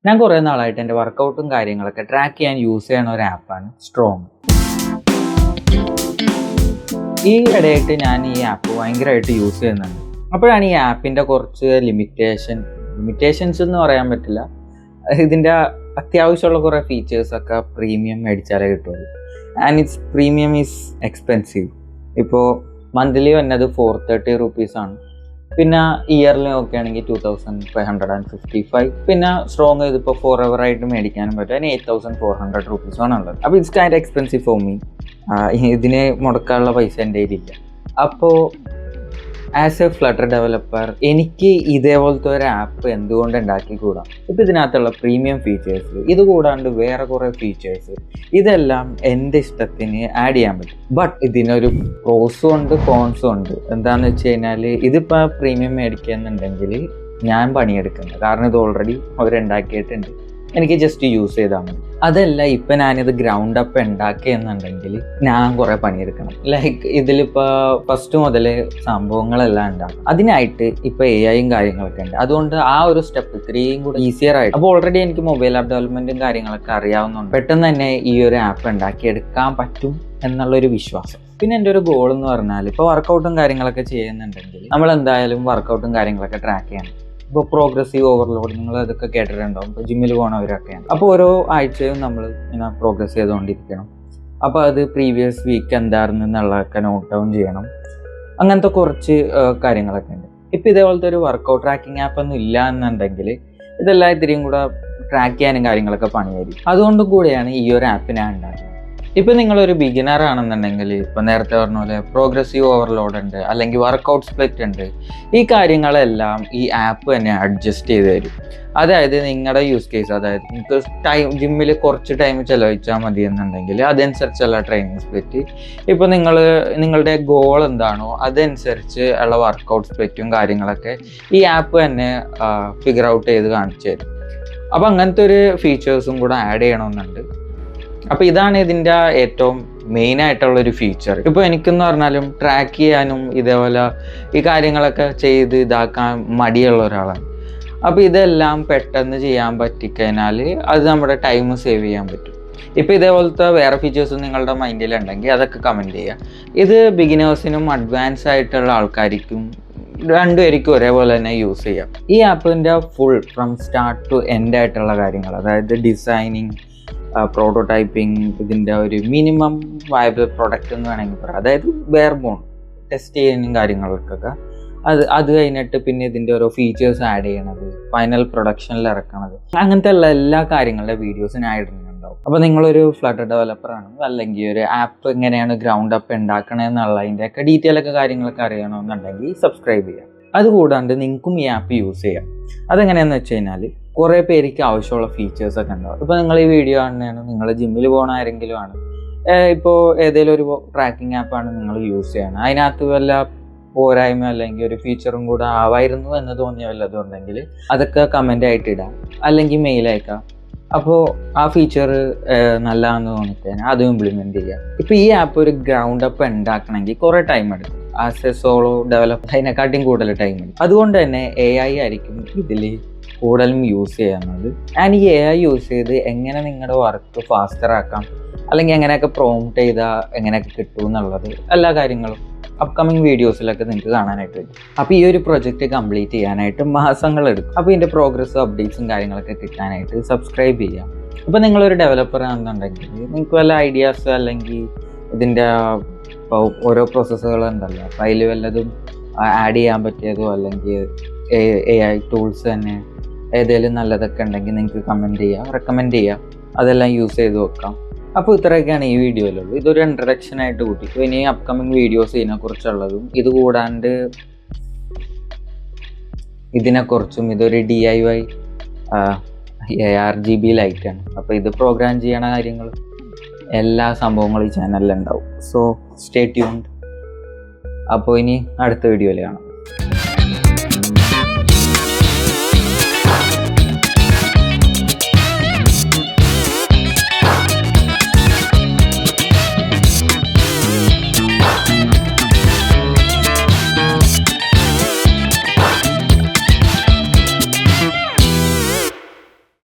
ഞാൻ കുറേ നാളായിട്ട് എൻ്റെ വർക്കൗട്ടും കാര്യങ്ങളൊക്കെ ട്രാക്ക് ചെയ്യാൻ യൂസ് ചെയ്യുന്ന ഒരു ആപ്പാണ് സ്ട്രോങ്. ഈ ഇടയായിട്ട് ഞാൻ ഈ ആപ്പ് ഭയങ്കരമായിട്ട് യൂസ് ചെയ്യുന്നുണ്ട്. അപ്പോഴാണ് ഈ ആപ്പിൻ്റെ കുറച്ച് ലിമിറ്റേഷൻസ് എന്ന് പറയാൻ പറ്റില്ല, ഇതിൻ്റെ അത്യാവശ്യമുള്ള കുറേ ഫീച്ചേഴ്സൊക്കെ പ്രീമിയം മേടിച്ചാലേ കിട്ടുള്ളൂ. And it's premium is expensive. ഇപ്പോൾ മന്ത്ലി വന്നത് 430 rupees, പിന്നെ ഇയർലി നോക്കുകയാണെങ്കിൽ 2555. പിന്നെ സ്ട്രോങ് ഇതിപ്പോൾ ഫോർ ആയിട്ട് മേടിക്കാനും പറ്റും. അതിന് 8400 rupees ഉള്ളത്. അപ്പോൾ it's kind expensive for me. ഇതിന് മുടക്കാനുള്ള പൈസ എൻ്റെ കയ്യിലില്ല. അപ്പോൾ ആസ് എ ഫ്ലട്ടർ ഡെവലപ്പർ എനിക്ക് ഇതേപോലത്തെ ഒരു ആപ്പ് എന്തുകൊണ്ട് ഉണ്ടാക്കിക്കൂടാ? ഇപ്പോൾ ഇതിനകത്തുള്ള പ്രീമിയം ഫീച്ചേഴ്സ്, ഇത് കൂടാണ്ട് വേറെ കുറേ ഫീച്ചേഴ്സ്, ഇതെല്ലാം എൻ്റെ ഇഷ്ടത്തിന് ആഡ് ചെയ്യാൻ പറ്റും. ബട്ട് ഇതിനൊരു പ്രോസും ഉണ്ട് കോൺസും ഉണ്ട്. എന്താണെന്ന് വെച്ച് കഴിഞ്ഞാൽ ഇതിപ്പോൾ പ്രീമിയം മേടിക്കുന്നുണ്ടെങ്കിൽ ഞാൻ പണിയെടുക്കുന്നത്, കാരണം ഇത് ഓൾറെഡി അവരുണ്ടാക്കിയിട്ടുണ്ട്, എനിക്ക് ജസ്റ്റ് യൂസ് ചെയ്താൽ മതി. അതല്ല ഇപ്പം ഞാനിത് ഗ്രൗണ്ട് അപ്പ് ഉണ്ടാക്കിയെന്നുണ്ടെങ്കിൽ ഞാൻ കുറേ പണിയെടുക്കണം. ലൈക്ക് ഇതിലിപ്പോൾ ഫസ്റ്റ് മുതൽ സംഭവങ്ങളെല്ലാം ഉണ്ടാകും. അതിനായിട്ട് ഇപ്പോൾ AI കാര്യങ്ങളൊക്കെ ഉണ്ട്. അതുകൊണ്ട് ആ ഒരു സ്റ്റെപ്പ് ഇത്രയും കൂടെ ഈസിയർ ആയിട്ട്. അപ്പോൾ ഓൾറെഡി എനിക്ക് മൊബൈൽ ആപ്പ് ഡെവലപ്മെൻറ്റും കാര്യങ്ങളൊക്കെ അറിയാവുന്നതുകൊണ്ട് പെട്ടെന്ന് തന്നെ ഈ ഒരു ആപ്പ് ഉണ്ടാക്കിയെടുക്കാൻ പറ്റും എന്നുള്ളൊരു വിശ്വാസം. പിന്നെ എൻ്റെ ഒരു ഗോൾ എന്ന് പറഞ്ഞാൽ, ഇപ്പോൾ വർക്കൗട്ടും കാര്യങ്ങളൊക്കെ ചെയ്യുന്നുണ്ടെങ്കിൽ നമ്മൾ എന്തായാലും വർക്കൗട്ടും കാര്യങ്ങളൊക്കെ ട്രാക്ക് ചെയ്യണം. ഇപ്പോൾ പ്രോഗ്രസീവ് ഓവർലോഡ് നിങ്ങൾ അതൊക്കെ കേട്ടിട്ടുണ്ടാവും. ഇപ്പോൾ ജിമ്മിൽ പോകണവരൊക്കെയാണ്. അപ്പോൾ ഓരോ ആഴ്ചയും നമ്മൾ ഇങ്ങനെ പ്രോഗ്രസ് ചെയ്തുകൊണ്ടിരിക്കണം. അപ്പോൾ അത് പ്രീവിയസ് വീക്ക് എന്തായിരുന്നു എന്നുള്ളതൊക്കെ നോട്ട് ഡൗൺ ചെയ്യണം. അങ്ങനത്തെ കുറച്ച് കാര്യങ്ങളൊക്കെ ഉണ്ട്. ഇപ്പോൾ ഇതേപോലത്തെ ഒരു വർക്കൗട്ട് ട്രാക്കിംഗ് ആപ്പൊന്നും ഇല്ല എന്നുണ്ടെങ്കിൽ ഇതെല്ലാം ഇത്തിരിയും കൂടെ ട്രാക്ക് ചെയ്യാനും കാര്യങ്ങളൊക്കെ പണിയായിരിക്കും. അതുകൊണ്ടും കൂടെയാണ് ഈ ഒരു ആപ്പ് ഞാൻ ഉണ്ടാക്കുന്നത്. ഇപ്പോൾ നിങ്ങളൊരു ബിഗിനർ ആണെന്നുണ്ടെങ്കിൽ, ഇപ്പോൾ നേരത്തെ പറഞ്ഞ പോലെ പ്രോഗ്രസീവ് ഓവർലോഡ് ഉണ്ട്, അല്ലെങ്കിൽ വർക്കൗട്ട് സ്പ്ലിറ്റ് ഉണ്ട്, ഈ കാര്യങ്ങളെല്ലാം ഈ ആപ്പ് തന്നെ അഡ്ജസ്റ്റ് ചെയ്ത് തരും. അതായത് നിങ്ങളുടെ യൂസ് കേസ്, അതായത് നിങ്ങൾക്ക് ജിമ്മിൽ കുറച്ച് ടൈം ചിലവഴിച്ചാൽ മതി എന്നുണ്ടെങ്കിൽ അതനുസരിച്ചുള്ള ട്രെയിനിങ് സ്പ്ലിറ്റ്, ഇപ്പോൾ നിങ്ങളുടെ ഗോൾ എന്താണോ അതനുസരിച്ച് ഉള്ള വർക്കൗട്ട് സ്പ്ലിറ്റും കാര്യങ്ങളൊക്കെ ഈ ആപ്പ് തന്നെ ഫിഗർ ഔട്ട് ചെയ്ത് കാണിച്ചു തരും. അപ്പോൾ അങ്ങനത്തെ ഒരു ഫീച്ചേഴ്സും കൂടെ ആഡ് ചെയ്യണമെന്നുണ്ട്. അപ്പോൾ ഇതാണ് ഇതിൻ്റെ ഏറ്റവും മെയിൻ ആയിട്ടുള്ളൊരു ഫീച്ചർ. ഇപ്പോൾ എനിക്കെന്ന് പറഞ്ഞാലും ട്രാക്ക് ചെയ്യാനും ഇതേപോലെ ഈ കാര്യങ്ങളൊക്കെ ചെയ്ത് ഇതാക്കാൻ മടിയുള്ള ഒരാളാണ്. അപ്പോൾ ഇതെല്ലാം പെട്ടെന്ന് ചെയ്യാൻ പറ്റിക്കഴിഞ്ഞാൽ അത് നമ്മുടെ ടൈം സേവ് ചെയ്യാൻ പറ്റും. ഇപ്പോൾ ഇതേപോലത്തെ വേറെ ഫീച്ചേഴ്സ് നിങ്ങളുടെ മൈൻഡിലുണ്ടെങ്കിൽ അതൊക്കെ കമൻറ്റ് ചെയ്യുക. ഇത് ബിഗിനേഴ്സിനും അഡ്വാൻസ് ആയിട്ടുള്ള ആൾക്കാർക്കും രണ്ടുപേർക്കും ഒരേപോലെ തന്നെ യൂസ് ചെയ്യാം. ഈ ആപ്പിൻ്റെ full from start to end ആയിട്ടുള്ള കാര്യങ്ങൾ, അതായത് ഡിസൈനിങ്, പ്രോട്ടോടൈപ്പിംഗ്, ഇതിൻ്റെ ഒരു മിനിമം വയബിൾ പ്രൊഡക്റ്റ് എന്ന് വേണമെങ്കിൽ പറയാം. അതായത് ബെയർ ബോൺ ടെസ്റ്റ് ചെയ്യാനും കാര്യങ്ങൾക്കൊക്കെ അത് കഴിഞ്ഞിട്ട് പിന്നെ ഇതിൻ്റെ ഓരോ ഫീച്ചേഴ്സ് ആഡ് ചെയ്യണത്, ഫൈനൽ പ്രൊഡക്ഷനിൽ ഇറക്കണത്, അങ്ങനത്തെ ഉള്ള എല്ലാ കാര്യങ്ങളുടെ വീഡിയോസ് ഞാൻ ഇടുന്നുണ്ടാവും. അപ്പോൾ നിങ്ങളൊരു ഫ്ലട്ടർ ഡെവലപ്പറാണ്, അല്ലെങ്കിൽ ഒരു ആപ്പ് എങ്ങനെയാണ് ഗ്രൗണ്ട് അപ്പ് ഉണ്ടാക്കണമെന്നുള്ളതിൻ്റെയൊക്കെ ഡീറ്റെയിൽ ഒക്കെ കാര്യങ്ങളൊക്കെ അറിയണമെന്നുണ്ടെങ്കിൽ സബ്സ്ക്രൈബ് ചെയ്യാം. അതുകൂടാണ്ട് നിങ്ങൾക്കും ഈ ആപ്പ് യൂസ് ചെയ്യാം. അതെങ്ങനെയാണെന്ന് വെച്ച് കഴിഞ്ഞാൽ, കുറേ പേർക്ക് ആവശ്യമുള്ള ഫീച്ചേഴ്സൊക്കെ ഉണ്ടാവും. ഇപ്പോൾ നിങ്ങൾ ഈ വീഡിയോ കാണുന്നതാണ്, നിങ്ങൾ ജിമ്മിൽ പോകുന്ന ആരെങ്കിലും ആണ്, ഇപ്പോൾ ഏതെങ്കിലും ഒരു ട്രാക്കിംഗ് ആപ്പാണ് നിങ്ങൾ യൂസ് ചെയ്യണം, അതിനകത്ത് വല്ല പോരായ്മ അല്ലെങ്കിൽ ഒരു ഫീച്ചറും കൂടെ ആവായിരുന്നു എന്ന് തോന്നിയ വല്ലതുണ്ടെങ്കിൽ അതൊക്കെ കമൻ്റ് ആയിട്ട് ഇടാം, അല്ലെങ്കിൽ മെയിൽ അയക്കാം. അപ്പോൾ ആ ഫീച്ചർ നല്ലതാണെന്ന് തോന്നിക്കഴിഞ്ഞാൽ അതും ഇംപ്ലിമെൻറ്റ് ചെയ്യാം. ഇപ്പോൾ ഈ ആപ്പ് ഒരു ഗ്രൗണ്ട് അപ്പ് ഉണ്ടാക്കണമെങ്കിൽ കുറേ ടൈം എടുക്കും. ആസ് എ സോളോ ഡെവലപ്പർ അതിനെക്കാട്ടിയും കൂടുതൽ ടൈം എടുക്കും. അതുകൊണ്ട് തന്നെ AI ആയിരിക്കും ഇതിൽ കൂടുതലും യൂസ് ചെയ്യുന്നത്. ആൻഡ് ഈ AI യൂസ് ചെയ്ത് എങ്ങനെ നിങ്ങളുടെ വർക്ക് ഫാസ്റ്റർ ആക്കാം, അല്ലെങ്കിൽ എങ്ങനെയൊക്കെ പ്രോംപ്റ്റ് ചെയ്താൽ എങ്ങനെയൊക്കെ കിട്ടും എന്നുള്ളത് എല്ലാ കാര്യങ്ങളും അപ്കമിങ് വീഡിയോസിലൊക്കെ നിങ്ങൾക്ക് കാണാനായിട്ട് വരും. അപ്പോൾ ഈ ഒരു പ്രൊജക്റ്റ് കംപ്ലീറ്റ് ചെയ്യാനായിട്ട് മാസങ്ങളെടുക്കും. അപ്പോൾ ഇതിൻ്റെ പ്രോഗ്രസ്സും അപ്ഡേറ്റ്സും കാര്യങ്ങളൊക്കെ കിട്ടാനായിട്ട് സബ്സ്ക്രൈബ് ചെയ്യാം. ഇപ്പോൾ നിങ്ങളൊരു ഡെവലപ്പർ ആണെന്നുണ്ടെങ്കിൽ നിങ്ങൾക്ക് വല്ല ഐഡിയാസ് അല്ലെങ്കിൽ ഇതിൻ്റെ ഓരോ പ്രോസസ്സുകളുണ്ടല്ലോ, അപ്പോൾ അതിൽ വല്ലതും ആഡ് ചെയ്യാൻ പറ്റിയതോ അല്ലെങ്കിൽ AI ടൂൾസ് തന്നെ ഏതെങ്കിലും നല്ലതൊക്കെ ഉണ്ടെങ്കിൽ നിങ്ങൾക്ക് കമൻറ്റ് ചെയ്യുക, റെക്കമെൻഡ് ചെയ്യുക, അതെല്ലാം യൂസ് ചെയ്ത് വെക്കാം. അപ്പോൾ ഇത്രയൊക്കെയാണ് ഈ വീഡിയോയിലുള്ളൂ. ഇതൊരു ഇൻട്രഡക്ഷൻ ആയിട്ട് കൂട്ടിക്കും. ഇനി അപ്കമിങ് വീഡിയോസ് ഇതിനെക്കുറിച്ചുള്ളതും ഇത് കൂടാണ്ട് ഇതിനെക്കുറിച്ചും, ഇതൊരു DIY ARGB ലൈറ്റാണ്. അപ്പോൾ ഇത് പ്രോഗ്രാം ചെയ്യണ കാര്യങ്ങൾ എല്ലാ സംഭവങ്ങളും ഈ ചാനലിലുണ്ടാവും. So stay tuned. അപ്പോൾ ഇനി അടുത്ത വീഡിയോയിൽ കാണാം.